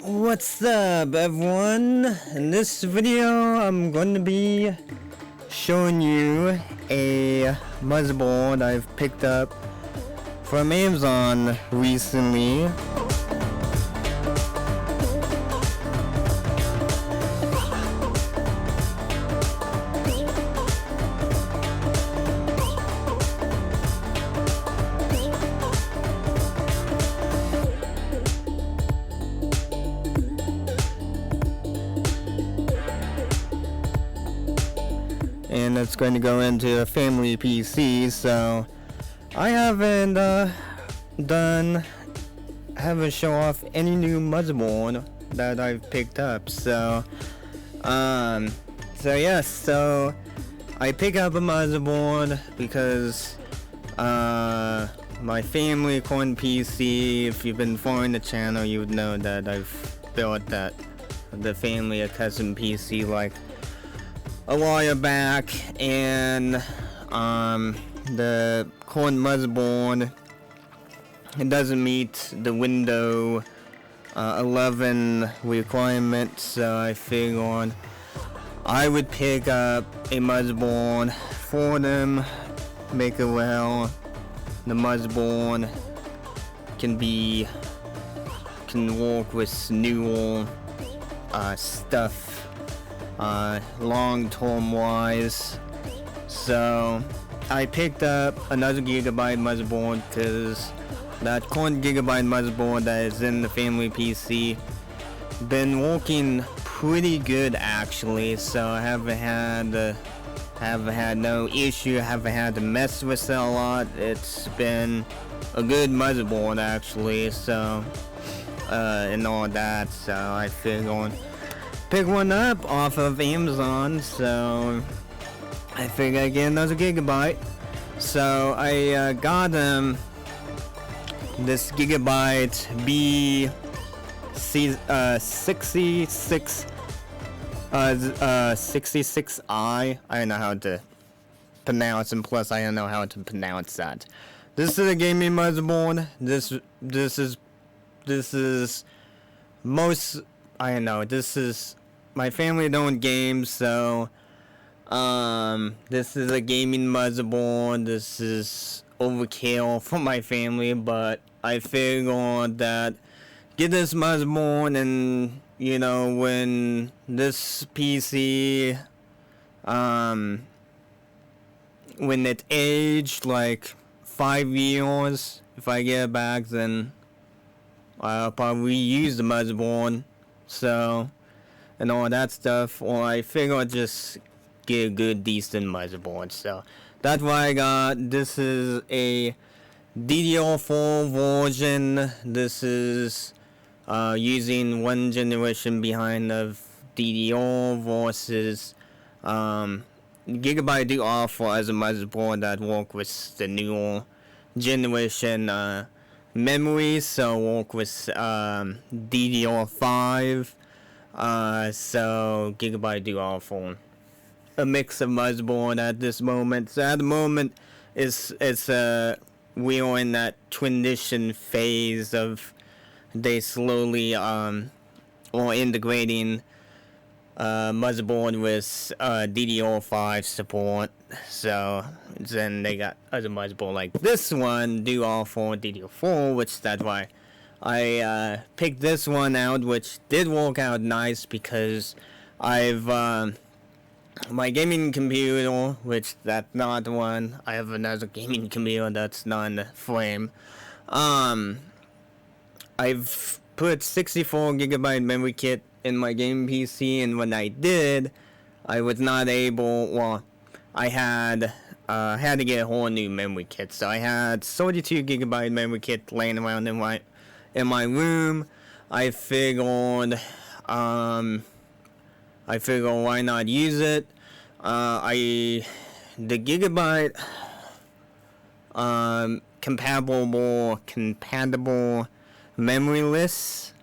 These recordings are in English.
What's up, everyone? In this video I'm going to be showing you a motherboard I've picked up from Amazon recently. And it's going to go into a family PC, so I haven't show off any new motherboard that I've picked up. So I pick up a motherboard because my family corn PC, if you've been following the channel, you would know that I've built the family a custom PC like a while back, and the corn motherboard, it doesn't meet the Windows 11 requirement, so I figured I would pick up a motherboard for them, make it well. The motherboard can work with newer stuff long-term wise. So I picked up another gigabyte motherboard because that current gigabyte motherboard that is in the family PC been working pretty good actually, so I haven't had no issue, haven't had to mess with it a lot. It's been a good motherboard actually, so and all that, so I figured pick one up off of Amazon, so I figured I'd get another gigabyte. So I got this gigabyte B660i. I don't know how to pronounce, and plus I don't know how to pronounce that. This is a gaming motherboard. This is most, I don't know, this is, my family don't game, so this is a gaming motherboard. This is overkill for my family, but I figured that get this motherboard, and you know, when this PC when it aged like 5 years, if I get it back, then I'll probably reuse the motherboard, so, and all that stuff, or I figure I'll just get a good decent motherboard. So that's what I got. This is a DDR4 version. This is using one generation behind of DDR versus Gigabyte do offer as a motherboard that work with the newer generation memory, so work with DDR5. So Gigabyte do offer a mix of motherboard at this moment. So at the moment, we're in that transition phase of they slowly or integrating motherboard with DDR5 support. So then they got other motherboard like this one do offer DDR4, which that's why I picked this one out, which did work out nice because I've my gaming computer, which that's not the one, I have another gaming computer that's not in the frame. I've put 64 gigabyte memory kit in my gaming PC, and when I did, I was not able, well, I had to get a whole new memory kit. So I had 32 gigabyte memory kit laying around in my room. I figured why not use it. The gigabyte compatible memory list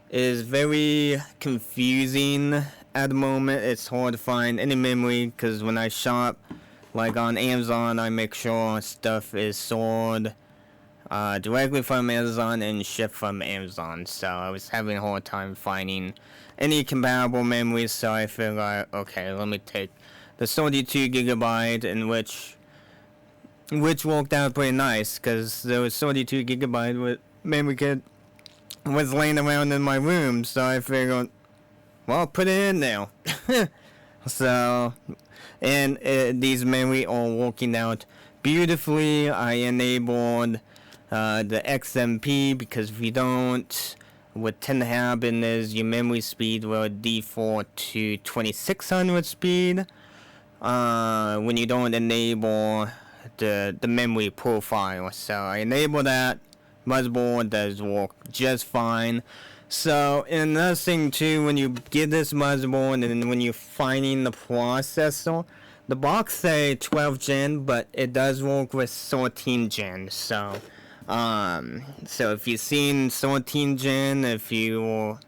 is very confusing at the moment. It's hard to find any memory because when I shop like on Amazon, I make sure stuff is stored directly from Amazon and shipped from Amazon. So I was having a hard time finding any compatible memories. So I figured, okay, let me take the 32 gigabyte, in which worked out pretty nice, because there was 32 gigabyte with memory card was laying around in my room. So I figured, well, put it in now. So, and these memory are working out beautifully. I enabled the XMP, because if you don't, what tend to happen is your memory speed will default to 2600 speed when you don't enable the memory profile. So I enable that. Motherboard does work just fine. So, and another thing too, when you get this motherboard and when you're finding the processor, the box say 12 gen, but it does work with 13 gen. So, so if you've seen 13 gen, if you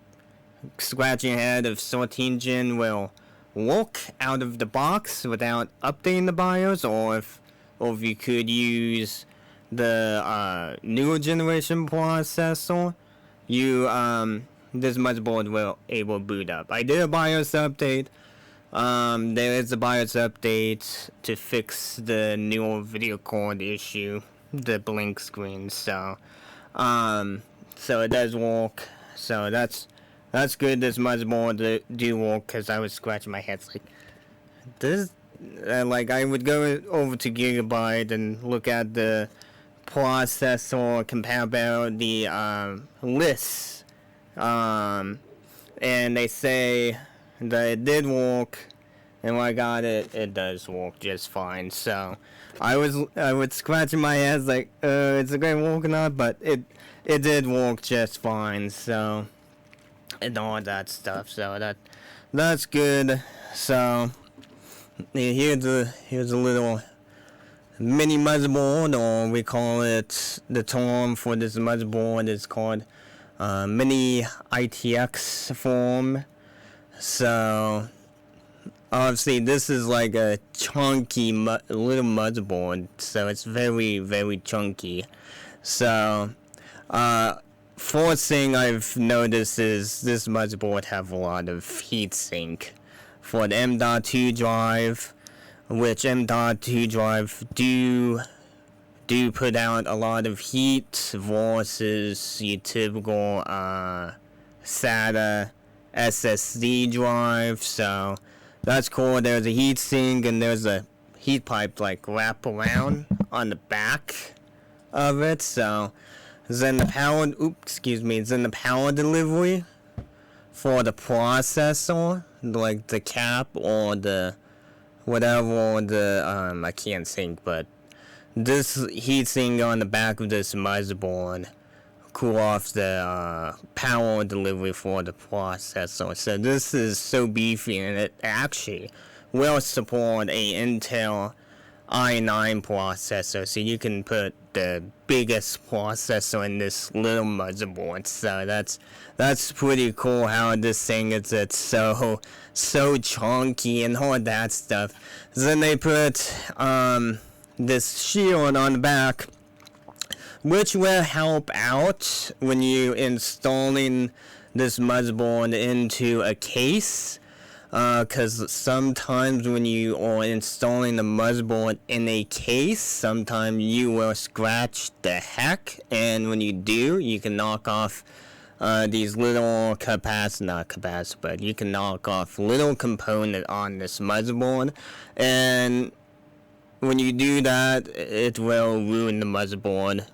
scratch your head if 13 gen will work out of the box without updating the BIOS, or if you could use the newer generation processor, this motherboard will able to boot up. I did a BIOS update. There is a BIOS update to fix the newer video card issue, the blink screen. So it does work. So that's good. This motherboard do work, because I was scratching my head like this. Like I would go over to Gigabyte and look at the processor compatibility lists, and they say that it did work, and when I got it, it does work just fine. So I would scratching my head like, is it gonna work or not? But it did work just fine. So, and all that stuff. So that's good. So here's a little mini motherboard, or we call it, the term for this motherboard is called mini ITX form. So obviously this is like a chunky little motherboard, so it's very, very chunky. So fourth thing I've noticed is this motherboard have a lot of heatsink for the M.2 drive, which M.2 drive do put out a lot of heat versus your typical SATA SSD drive. So that's cool. There's a heat sink and there's a heat pipe like wrap around on the back of it. So then the power, it's in the power delivery for the processor, like the cap or the whatever the I can't think, but this heatsink on the back of this motherboard cool off the power delivery for the processor. So this is so beefy, and it actually will support a Intel i9 processor, so you can put the biggest processor in this little motherboard. So that's pretty cool how this thing is. It's so chunky and all that stuff. Then they put this shield on the back, which will help out when you installing this motherboard into a case. Because sometimes when you are installing the motherboard in a case, sometimes you will scratch the heck, and when you do, you can knock off these little but you can knock off little component on this motherboard, and when you do that, it will ruin the motherboard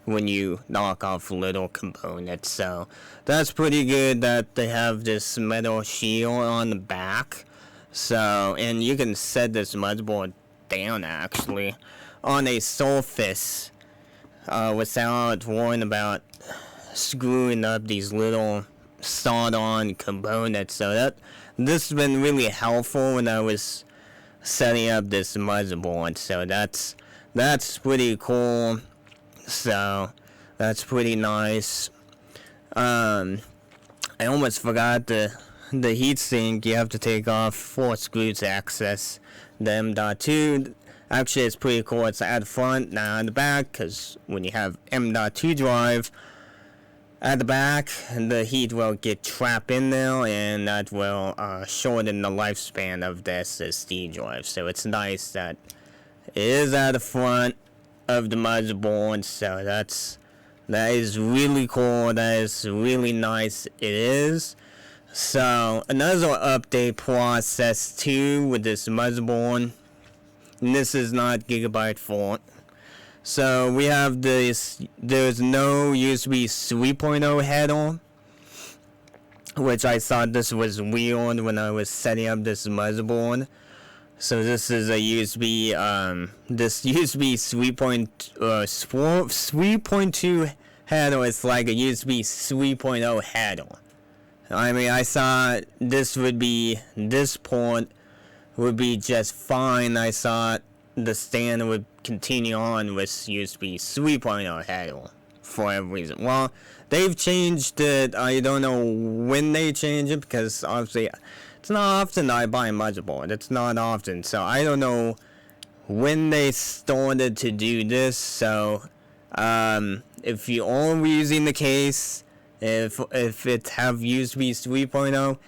when you knock off little components. So that's pretty good that they have this metal shield on the back. So, and you can set this motherboard down actually on a surface without worrying about screwing up these little solder-on components. So this has been really helpful when I was setting up this motherboard. So that's pretty cool. So that's pretty nice. I almost forgot the heatsink. You have to take off 4 screws to access the M.2. Actually, it's pretty cool. It's at the front, not at the back, because when you have M.2 drive at the back, the heat will get trapped in there, and that will shorten the lifespan of the SSD drive. So it's nice that it is at the front of the motherboard. So that is really cool. That is really nice. It is. So another update process too with this motherboard. And this is not Gigabyte fault. So we have this. There's no USB 3.0 header, which I thought this was weird when I was setting up this motherboard. So this is a USB, this USB 3.2 header is like a USB 3.0 header. I mean, I thought this port would be just fine. I thought the standard would continue on with USB 3.0 header for every reason. Well, they've changed it. I don't know when they change it, because obviously it's not often I buy a motherboard. It's not often, so I don't know when they started to do this. So if you are using the case, if it have USB 3.0,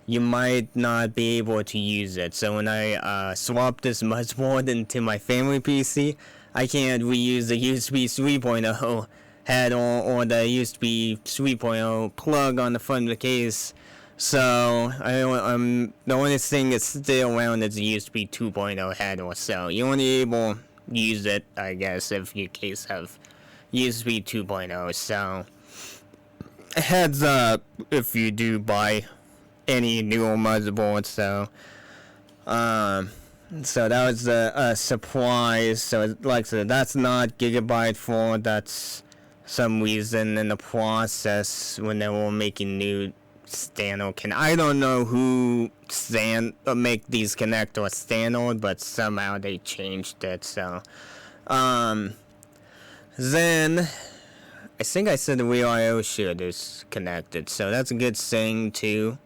you might not be able to use it. So when I swap this motherboard into my family PC, I can't reuse the USB 3.0 header or the USB 3.0 plug on the front of the case. So the only thing that's still around is the USB 2.0 header. So you're only able to use it, I guess, if your case have USB 2.0. So heads up if you do buy any newer motherboard. So so that was a surprise. So like I said, that's not Gigabyte fault. That's some reason in the process when they were making new standard. I don't know who make these connectors standard, but somehow they changed it. So then I think I said the real I/O shield is connected, so that's a good thing too.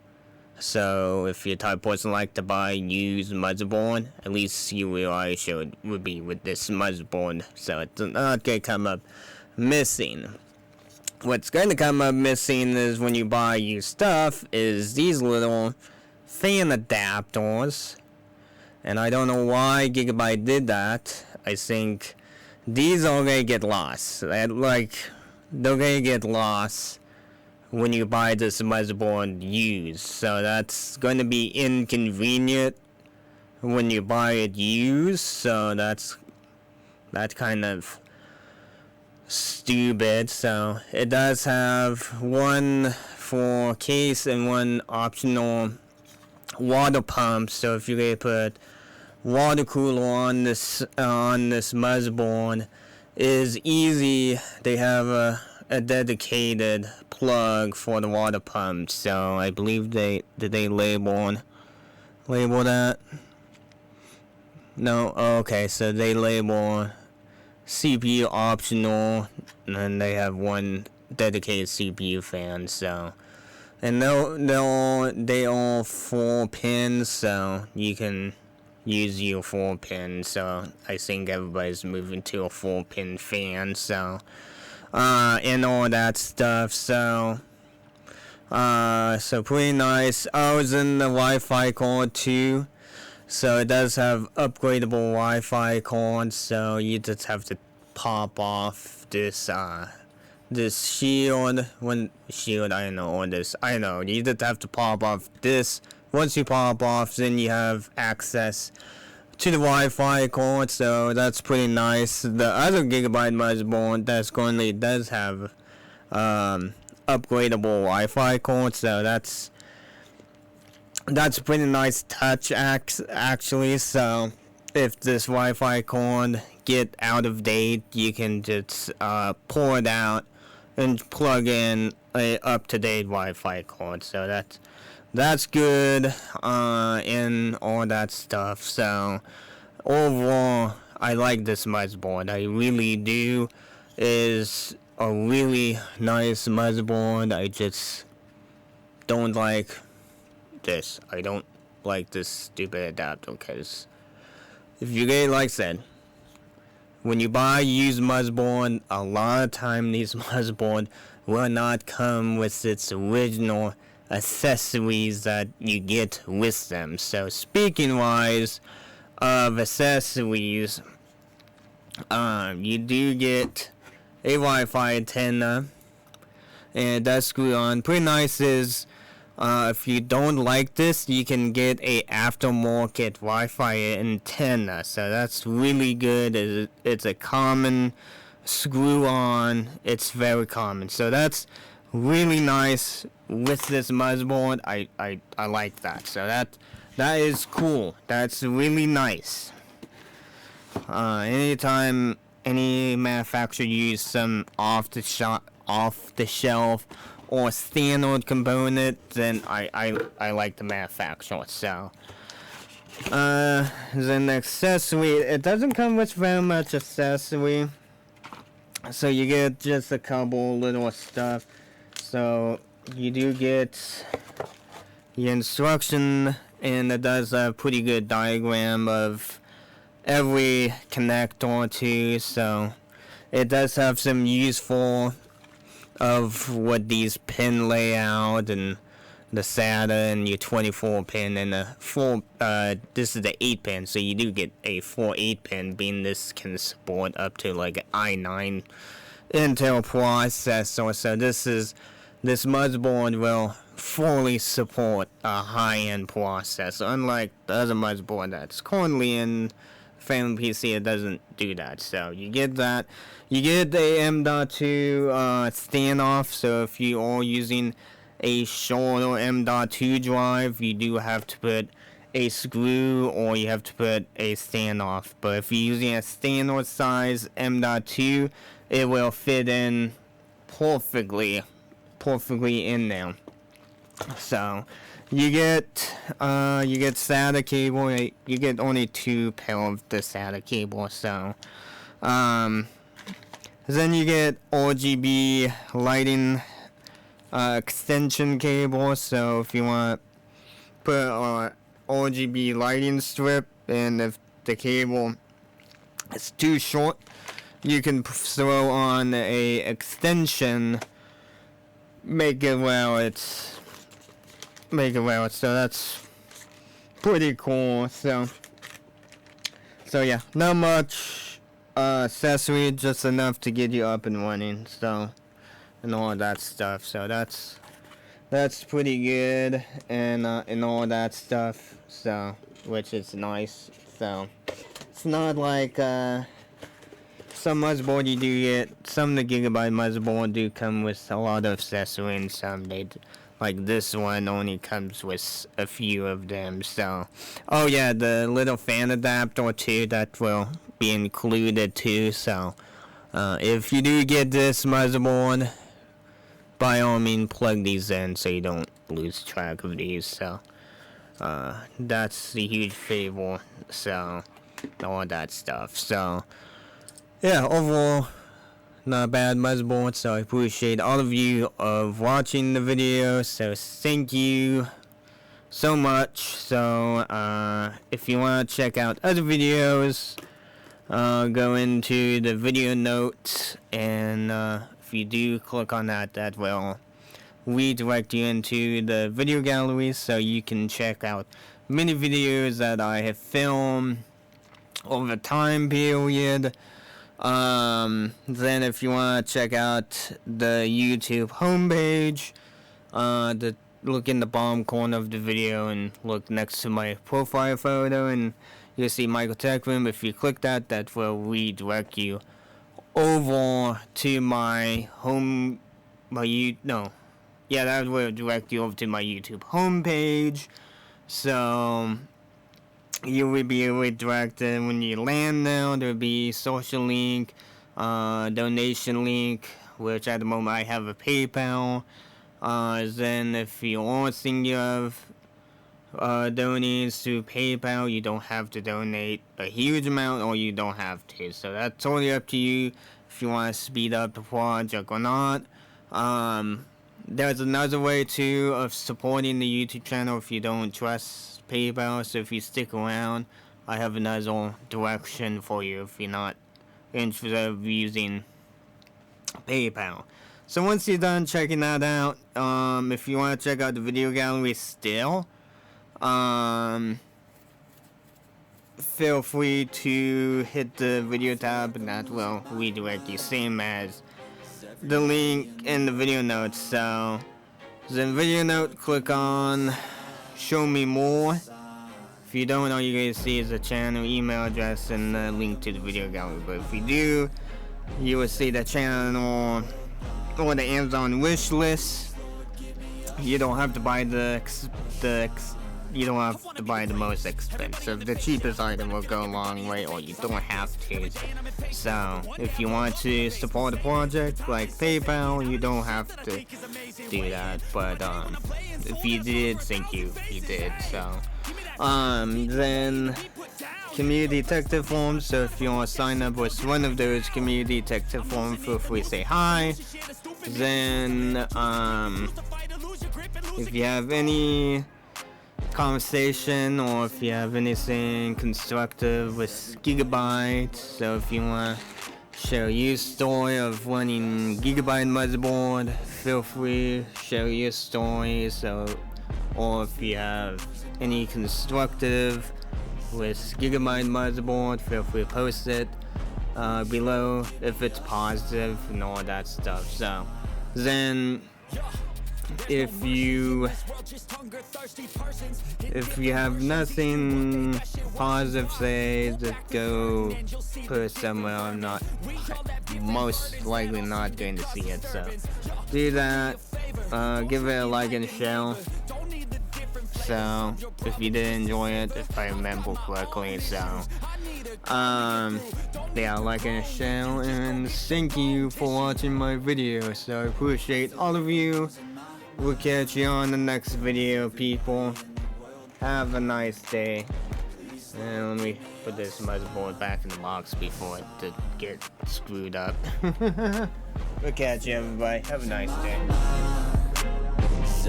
So if you're the type of person like to buy used motherboard, at least your real I/O shield would be with this motherboard, so it's not gonna come up missing. What's gonna come up missing is when you buy used stuff is these little fan adapters, and I don't know why Gigabyte did that. I think these are gonna get lost. They're gonna get lost when you buy this motherboard used, so that's going to be inconvenient when you buy it used. So that's kind of stupid. So it does have one for case and one optional water pump. So if you could put water cooler on this motherboard, is easy. They have a dedicated plug for the water pump. So I believe they label that. No, okay. So they label CPU optional, and then they have one dedicated CPU fan. So, and they all 4 pins, so you can use your 4 pins. So I think everybody's moving to a 4-pin fan. So and all that stuff. So so pretty nice. I was in the Wi-Fi card too. So it does have upgradable Wi-Fi cord, so you just have to pop off this shield, you just have to pop off this. Once you pop off, then you have access to the Wi-Fi cord, so that's pretty nice. The other Gigabyte motherboard that's currently does have upgradable Wi-Fi cord, so that's pretty nice touch actually. So if this Wi-Fi cord get out of date, you can just pull it out and plug in a up-to-date Wi-Fi cord. So that's good and all that stuff. So overall, I like this motherboard. I really do. Is a really nice motherboard. I just don't like this. I don't like this stupid adapter, because if you get, like I said, when you buy a used motherboard, a lot of time these motherboard will not come with its original accessories that you get with them. So speaking wise of accessories, you do get a Wi-Fi antenna, and it does screw on. Pretty nice is, if you don't like this, you can get a aftermarket Wi-Fi antenna. So that's really good. It's a common screw on. It's very common. So that's really nice with this motherboard. I like that. So that is cool. That's really nice. Anytime any manufacturer use some off the shelf or standard component, then I like the manufacturer. So then accessory, it doesn't come with very much accessory, so you get just a couple little stuff. So you do get the instruction, and it does a pretty good diagram of every connector too. So it does have some useful of what these pin layout and the SATA and your 24 pin and the 4 this is the 8 pin, so you do get a 8 pin, being this can support up to like an i9 Intel processor. So this motherboard will fully support a high-end processor, unlike the other motherboard that's currently in family PC. It doesn't do that. So you get that. You get the M.2 standoff. So if you are using a shorter M.2 drive, you do have to put a screw, or you have to put a standoff. But if you're using a standard size M.2, it will fit in perfectly in there. So you get SATA cable. You get only 2 pair of the SATA cable. So then you get RGB lighting extension cable. So if you want to put RGB lighting strip, and if the cable is too short, you can throw on a extension, make it where it's so that's pretty cool. So yeah, not much accessory, just enough to get you up and running, so, and all that stuff. So that's pretty good, and all that stuff, so, which is nice. So it's not like some motherboard you do get, some of the Gigabyte motherboard do come with a lot of accessory, and some they like this one only comes with a few of them. So, oh yeah, the little fan adapter too, that will be included too. So if you do get this motherboard, by all means plug these in so you don't lose track of these. So that's a huge favor. So all that stuff. So yeah, overall, not a bad motherboard. So I appreciate all of you of watching the video. So thank you so much. So if you want to check out other videos, go into the video notes, and if you do click on that, that will redirect you into the video gallery, so you can check out many videos that I have filmed over time period. Then if you want to check out the YouTube homepage, look in the bottom corner of the video and look next to my profile photo, and you'll see Michaeltechroom. If you click that, that will redirect you over to my that will direct you over to my YouTube homepage. So you will be redirected when you land there. There will be social link, donation link, which at the moment I have a PayPal. Then if you are thinking of donating to PayPal, you don't have to donate a huge amount, or you don't have to. So that's totally up to you if you want to speed up the project or not. There's another way too of supporting the YouTube channel if you don't trust PayPal. So if you stick around, I have another direction for you if you're not instead of using PayPal. So once you're done checking that out, if you want to check out the video gallery still, feel free to hit the video tab, and that will redirect you, same as the link in the video notes. So the video note, click on show me more. If you don't, all you're going to see is the channel email address and the link to the video gallery. But if you do, you will see the channel or the Amazon wish list. You don't have to buy you don't have to buy the most expensive. The cheapest item will go a long way, or you don't have to. So if you want to support the project like PayPal, you don't have to do that. But if you did, thank you if you did. So then community detective forums. So if you want to sign up with one of those community detective forums, feel free to say hi. Then if you have any conversation, or if you have anything constructive with Gigabyte, so if you want to share your story of running Gigabyte motherboard, feel free to share your story. So, or if you have any constructive with Gigabyte motherboard, feel free to post it below if it's positive and all that stuff. So then if you have nothing positive to say, just go put it somewhere. I'm not, most likely not going to see it, so do that. Give it a like and share. So if you did enjoy it, if I remember correctly. So yeah, like and share, and thank you for watching my video. So I appreciate all of you. We'll catch you on the next video, people. Have a nice day. And let me put this motherboard back in the box before it to get screwed up. We'll catch you, everybody. Have a nice day.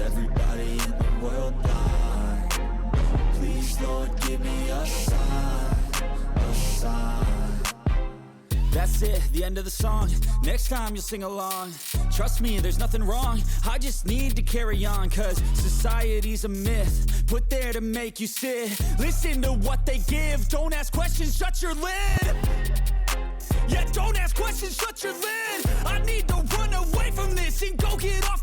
Everybody in the world die. Please, Lord, give me a sign, a sign. That's it, the end of the song. Next time you'll sing along. Trust me, there's nothing wrong. I just need to carry on, cause society's a myth put there to make you sit. Listen to what they give. Don't ask questions, shut your lid. Yeah, don't ask questions, shut your lid. I need to run away from this and go get off